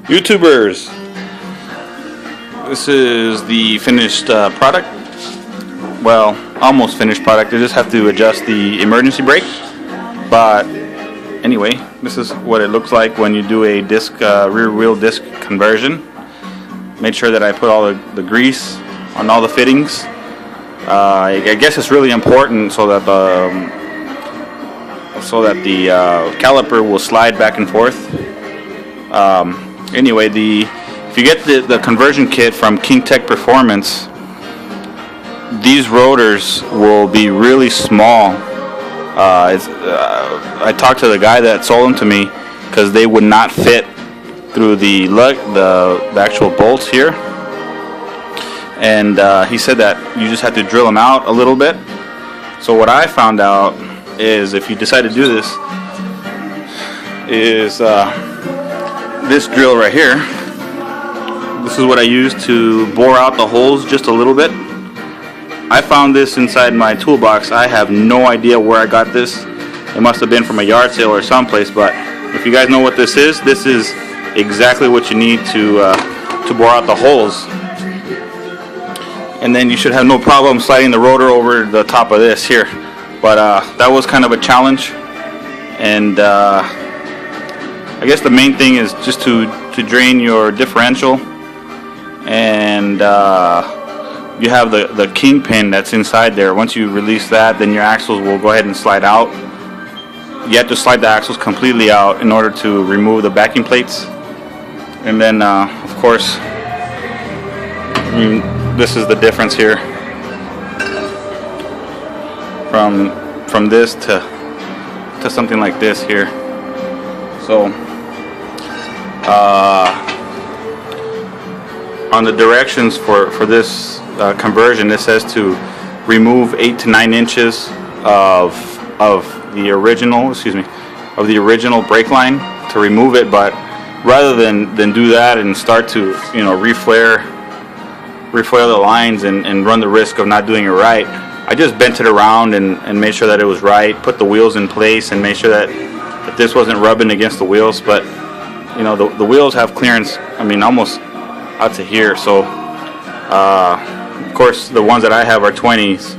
YouTubers, this is the finished product. Well, almost finished product. I just have to adjust the emergency brake. But anyway, this is what it looks like when you do a disc rear wheel disc conversion. Made sure that I put all the grease on all the fittings. I guess it's really important so that the caliper will slide back and forth. Anyway, if you get the conversion kit from King Tech Performance, these rotors will be really small. I talked to the guy that sold them to me because they would not fit through the actual bolts here, and he said that you just have to drill them out a little bit. So what I found out is, if you decide to do this, is this drill right here. This is what I use to bore out the holes just a little bit. I found this inside my toolbox. I have no idea where I got this. It must have been from a yard sale or someplace, but if you guys know what this is exactly what you need to bore out the holes. And then you should have no problem sliding the rotor over the top of this here. But that was kind of a challenge, and I guess the main thing is just to drain your differential, and you have the kingpin that's inside there. Once you release that, then your axles will go ahead and slide out. You have to slide the axles completely out in order to remove the backing plates. And then of course, this is the difference here from this to something like this here. So on the directions for this conversion, it says to remove 8 to 9 inches of the original brake line to remove it. But rather than do that and start to reflare the lines and run the risk of not doing it right, I just bent it around and made sure that it was right, put the wheels in place and made sure that this wasn't rubbing against the wheels. But the wheels have clearance, almost out to here. So of course the ones that I have are 20s.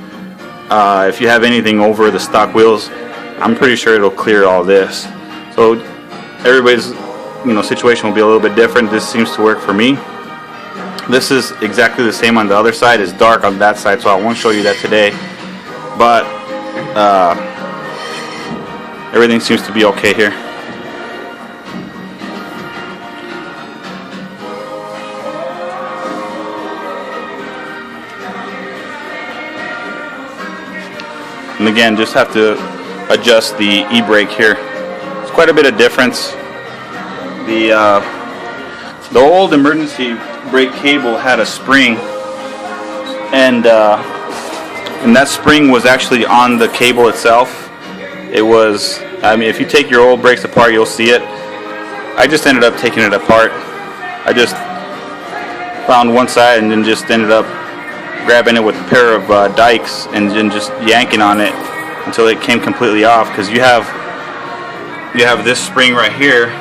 If you have anything over the stock wheels, I'm pretty sure it'll clear all this. So everybody's situation will be a little bit different. This seems to work for me. This is exactly the same on the other side. It's dark on that side, so I won't show you that today. But everything seems to be okay here. And again, just have to adjust the e-brake here. It's quite a bit of difference. The old emergency brake cable had a spring, and that spring was actually on the cable itself. It was, if you take your old brakes apart, you'll see it. I just ended up taking it apart. I just found one side and then just ended up grabbing it with a pair of dikes and then just yanking on it until it came completely off. Because you have this spring right here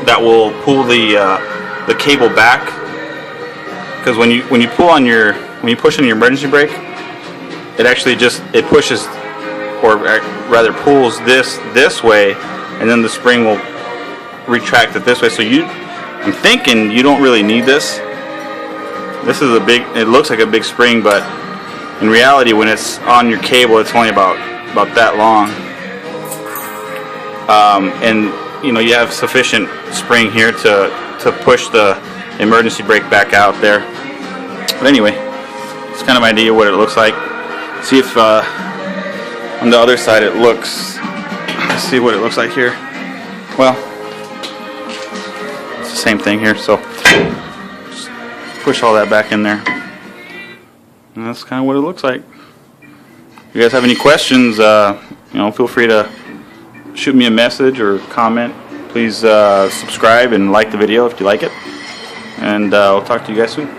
that will pull the cable back. Because when you push on your emergency brake, it actually it pushes, or rather pulls this way, and then the spring will retract it this way. So I'm thinking you don't really need this. This is it looks like a big spring, but in reality, when it's on your cable, it's only about that long. And you have sufficient spring here to push the emergency brake back out there. But anyway, it's kind of an idea what it looks like. See if on the other side it looks. Let's see what it looks like here. Well, it's the same thing here. So just push all that back in there, and that's kind of what it looks like. If you guys have any questions, feel free to shoot me a message or comment. Please subscribe and like the video if you like it, and I'll talk to you guys soon.